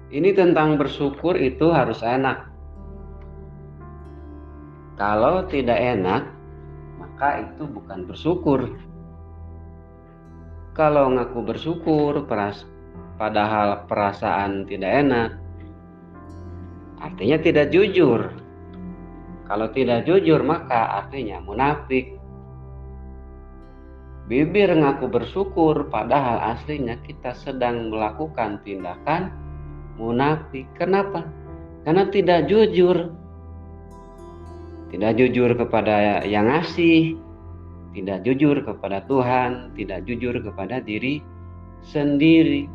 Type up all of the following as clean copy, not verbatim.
Ini tentang bersyukur itu harus enak. Kalau tidak enak, maka itu bukan bersyukur. Kalau ngaku bersyukur, padahal perasaan tidak enak, artinya tidak jujur. Kalau tidak jujur, maka artinya munafik. Bibir ngaku bersyukur, padahal aslinya kita sedang melakukan tindakan munafik. Kenapa? Karena tidak jujur. Tidak jujur kepada yang ngasih, tidak jujur kepada Tuhan, tidak jujur kepada diri sendiri.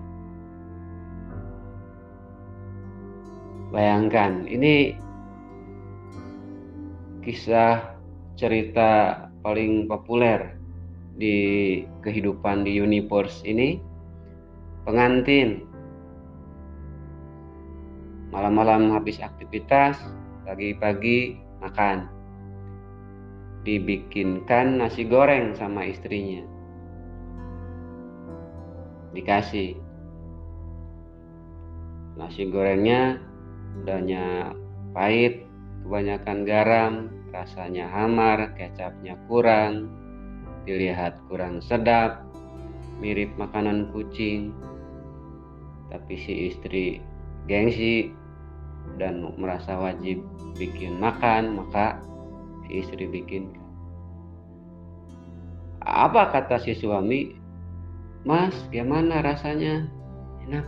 Bayangkan, ini kisah cerita paling populer di kehidupan di universe ini. Pengantin malam-malam habis aktivitas, pagi-pagi makan, dibikinkan nasi goreng sama istrinya, dikasih nasi gorengnya udahnya pahit, kebanyakan garam, rasanya hamar, kecapnya kurang, dilihat kurang sedap, mirip makanan kucing. Tapi si istri gengsi dan merasa wajib bikin makan, maka si istri bikin. Apa kata si suami? Mas, gimana rasanya? Enak.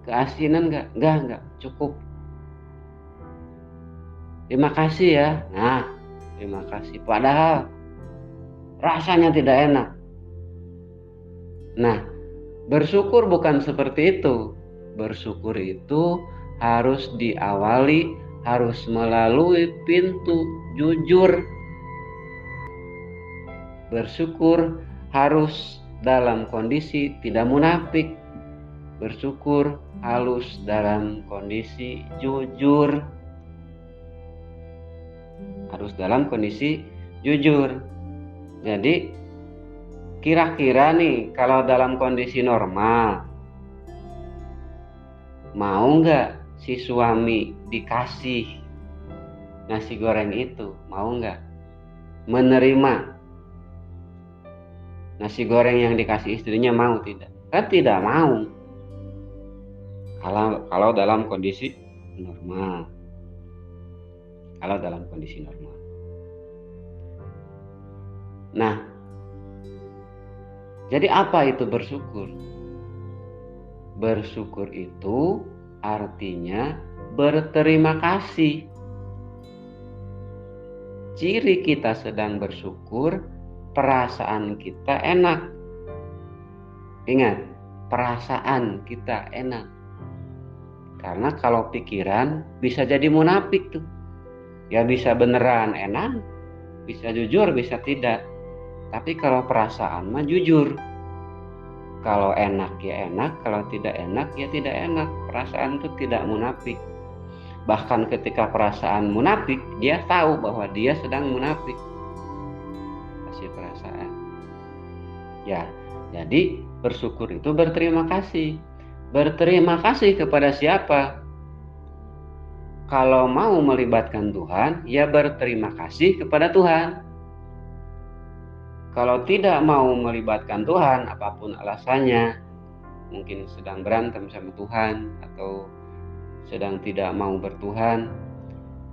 Keasinan enggak? Enggak, cukup. Terima kasih ya. Nah, terima kasih. Padahal rasanya tidak enak. Nah, bersyukur bukan seperti itu. Bersyukur itu harus diawali, harus melalui pintu jujur. Bersyukur harus dalam kondisi tidak munafik. Bersyukur harus dalam kondisi jujur. Harus dalam kondisi jujur. Jadi kira-kira nih, kalau dalam kondisi normal, mau nggak si suami dikasih nasi goreng itu? Mau nggak menerima nasi goreng yang dikasih istrinya? Mau tidak? Kan tidak mau. Kalau dalam kondisi normal. Kalau dalam kondisi normal. Nah, jadi apa itu bersyukur? Bersyukur itu artinya berterima kasih. Ciri kita sedang bersyukur, perasaan kita enak. Ingat, perasaan kita enak. Karena kalau pikiran bisa jadi munafik tuh. Ya bisa beneran enak, bisa jujur, bisa tidak. Tapi kalau perasaan mah jujur. Kalau enak ya enak, kalau tidak enak ya tidak enak. Perasaan itu tidak munafik. Bahkan ketika perasaan munafik, dia tahu bahwa dia sedang munafik. Kasih perasaan. Ya, jadi bersyukur itu berterima kasih. Berterima kasih kepada siapa? Kalau mau melibatkan Tuhan, ya berterima kasih kepada Tuhan. Kalau tidak mau melibatkan Tuhan, apapun alasannya, mungkin sedang berantem sama Tuhan atau sedang tidak mau bertuhan,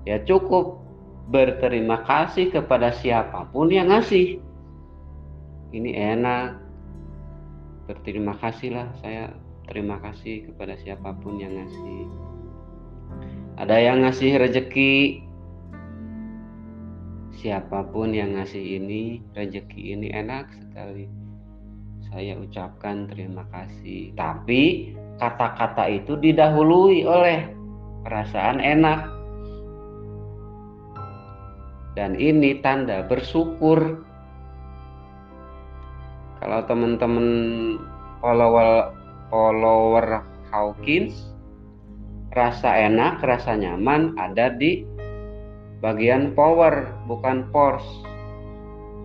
ya cukup berterima kasih kepada siapapun yang ngasih. Ini enak, berterima kasihlah, saya terima kasih kepada siapapun yang ngasih. Ada yang ngasih rezeki, siapapun yang ngasih ini, rezeki ini enak sekali, saya ucapkan terima kasih. Tapi kata-kata itu didahului oleh perasaan enak. Dan ini tanda bersyukur. Kalau teman-teman follower Hawkins, rasa enak, rasa nyaman ada di bagian power, bukan force.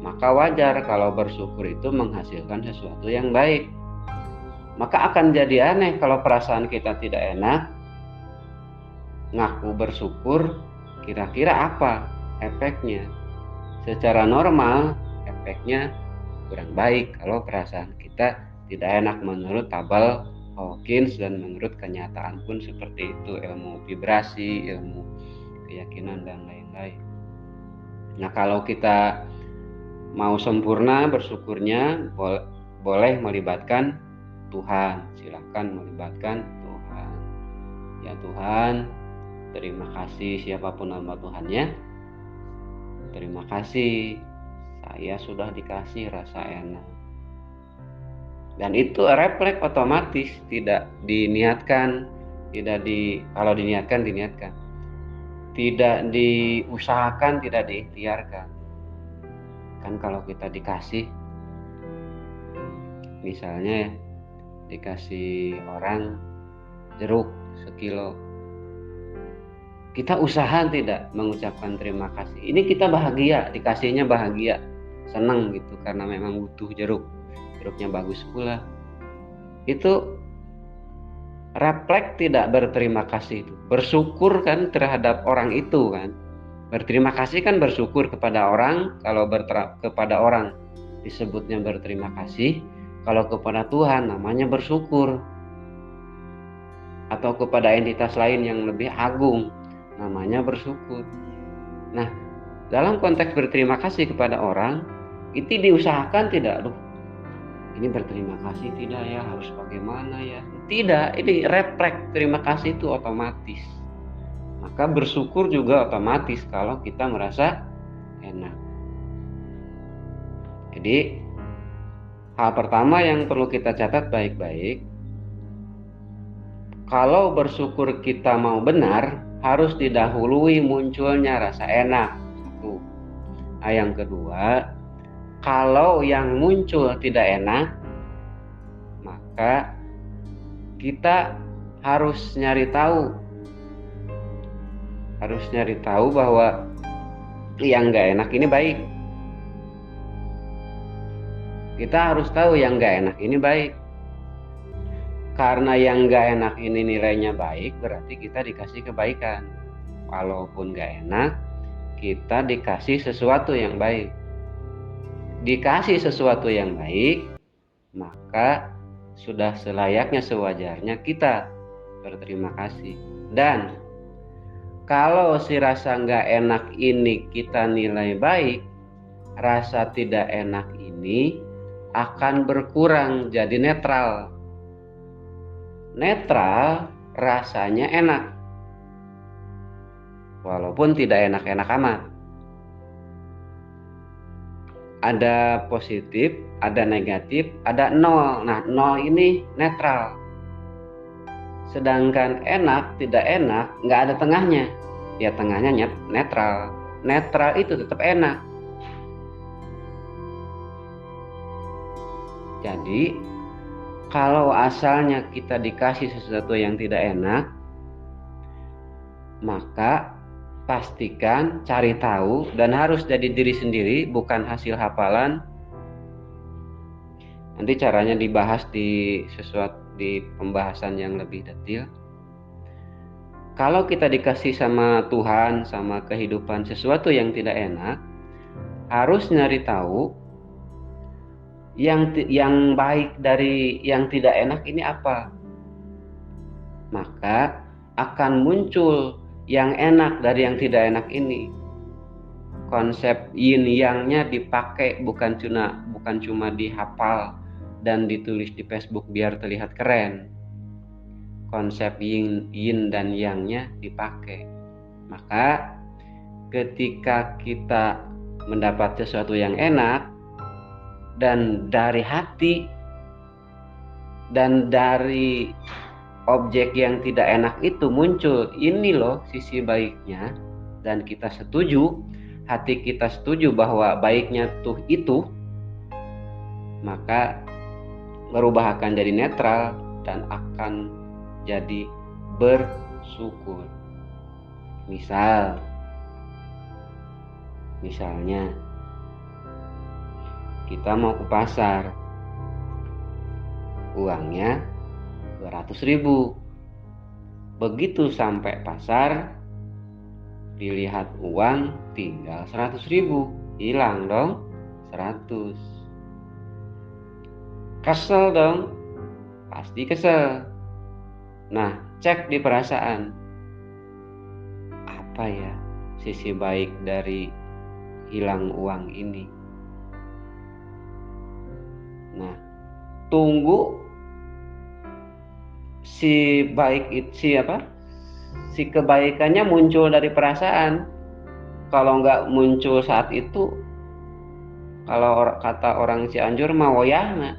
Maka wajar kalau bersyukur itu menghasilkan sesuatu yang baik. Maka akan jadi aneh kalau perasaan kita tidak enak, ngaku bersyukur, kira-kira apa efeknya? Secara normal, efeknya kurang baik kalau perasaan kita tidak enak menurut tabel Hawkins, dan menurut kenyataan pun seperti itu, ilmu vibrasi, ilmu keyakinan, dan lain-lain. Nah, kalau kita mau sempurna bersyukurnya, boleh melibatkan Tuhan. Silahkan melibatkan Tuhan. Ya Tuhan, terima kasih, siapapun nama Tuhannya. Terima kasih, saya sudah dikasih rasa enak. Dan itu refleks otomatis, tidak diniatkan, kalau diniatkan, tidak diusahakan, tidak diikhtiarkan. Kan kalau kita dikasih, misalnya dikasih orang jeruk sekilo, kita usaha tidak mengucapkan terima kasih. Ini kita bahagia, dikasihnya bahagia, senang gitu, karena memang butuh jeruknya bagus pula. Itu refleks tidak berterima kasih itu. Bersyukur kan terhadap orang itu kan. Berterima kasih kan bersyukur kepada orang. Kalau kepada orang disebutnya berterima kasih. Kalau kepada Tuhan namanya bersyukur. Atau kepada entitas lain yang lebih agung namanya bersyukur. Nah, dalam konteks berterima kasih kepada orang, itu diusahakan tidak? Aduh, ini berterima kasih tidak ya, harus bagaimana ya? Tidak, ini refleks terima kasih itu otomatis. Maka bersyukur juga otomatis kalau kita merasa enak. Jadi hal pertama yang perlu kita catat baik-baik, kalau bersyukur kita mau benar, harus didahului munculnya rasa enak. Satu. Nah, yang kedua, kalau yang muncul tidak enak, maka kita harus nyari tahu bahwa yang nggak enak ini baik. Kita harus tahu yang nggak enak ini baik. Karena yang nggak enak ini nilainya baik, berarti kita dikasih kebaikan. Walaupun nggak enak, kita dikasih sesuatu yang baik. Dikasih sesuatu yang baik, maka sudah selayaknya, sewajarnya kita berterima kasih. Dan kalau si rasa nggak enak ini kita nilai baik, rasa tidak enak ini akan berkurang jadi netral. Netral rasanya enak, walaupun tidak enak-enak amat. Ada positif, ada negatif, ada nol. Nah, nol ini netral. Sedangkan enak, tidak enak, nggak ada tengahnya. Ya tengahnya netral. Netral itu tetap enak. Jadi, kalau asalnya kita dikasih sesuatu yang tidak enak, maka pastikan cari tahu, dan harus jadi diri sendiri, bukan hasil hafalan. Nanti caranya dibahas di pembahasan yang lebih detail. Kalau kita dikasih sama Tuhan, sama kehidupan sesuatu yang tidak enak, harus nyari tahu yang baik dari yang tidak enak ini apa. Maka akan muncul yang enak dari yang tidak enak ini. Konsep yin yang-nya dipakai, bukan cuma dihafal dan ditulis di Facebook biar terlihat keren. Konsep yin dan yang-nya dipakai. Maka ketika kita mendapat sesuatu yang enak dan dari hati dan dari objek yang tidak enak itu muncul, ini loh sisi baiknya, dan kita setuju, hati kita setuju bahwa baiknya tuh itu, maka merubah akan jadi netral dan akan jadi bersyukur. Misalnya kita mau ke pasar, uangnya 200.000. Begitu sampai pasar, dilihat uang tinggal 100.000, hilang dong 100. Kesel dong, pasti kesel. Nah, cek di perasaan, apa ya sisi baik dari hilang uang ini. Nah, tunggu si kebaikannya muncul dari perasaan. Kalau nggak muncul saat itu, kalau kata orang Cianjur mah woyahna,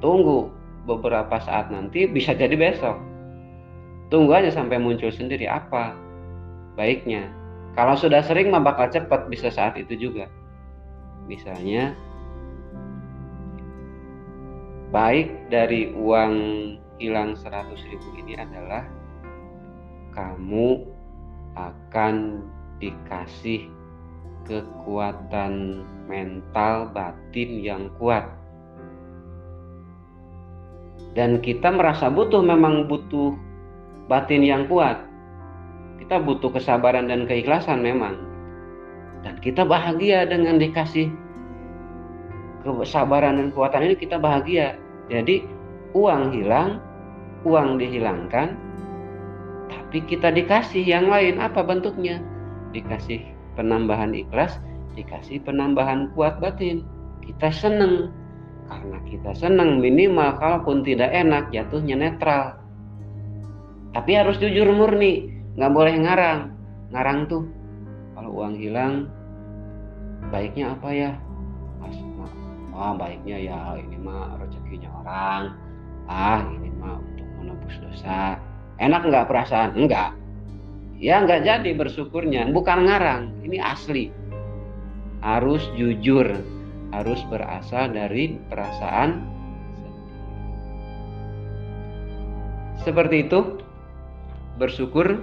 tunggu beberapa saat nanti, bisa jadi besok. Tunggu aja sampai muncul sendiri apa baiknya. Kalau sudah sering mah bakal cepat, bisa saat itu juga. Misalnya, baik dari uang hilang 100.000 ini adalah kamu akan dikasih kekuatan mental batin yang kuat. Dan kita merasa memang butuh batin yang kuat. Kita butuh kesabaran dan keikhlasan memang. Dan kita bahagia dengan dikasih kesabaran dan kekuatan ini, kita bahagia. Jadi uang hilang, uang dihilangkan, tapi kita dikasih yang lain. Apa bentuknya? Dikasih penambahan ikhlas, dikasih penambahan kuat batin. Kita seneng. Karena kita seneng, minimal kalaupun tidak enak, jatuhnya netral. Tapi harus jujur murni, nggak boleh ngarang. Ngarang tuh, kalau uang hilang, baiknya apa ya? Baiknya ya ini mah rezekinya orang. Ini mah untuk menebus dosa. Enak nggak perasaan? Enggak. Ya nggak jadi bersyukurnya. Bukan ngarang, ini asli. Harus jujur, harus berasal dari perasaan. Seperti itu. Bersyukur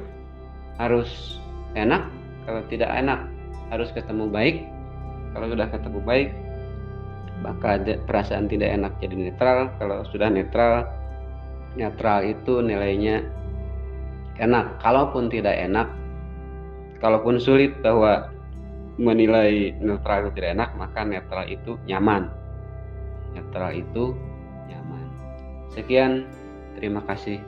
harus enak. Kalau tidak enak, harus ketemu baik. Kalau sudah ketemu baik, maka perasaan tidak enak jadi netral. Kalau sudah netral itu nilainya enak. Kalaupun tidak enak, kalaupun sulit bahwa menilai netral itu tidak enak, maka netral itu nyaman. Netral itu nyaman. Sekian, terima kasih.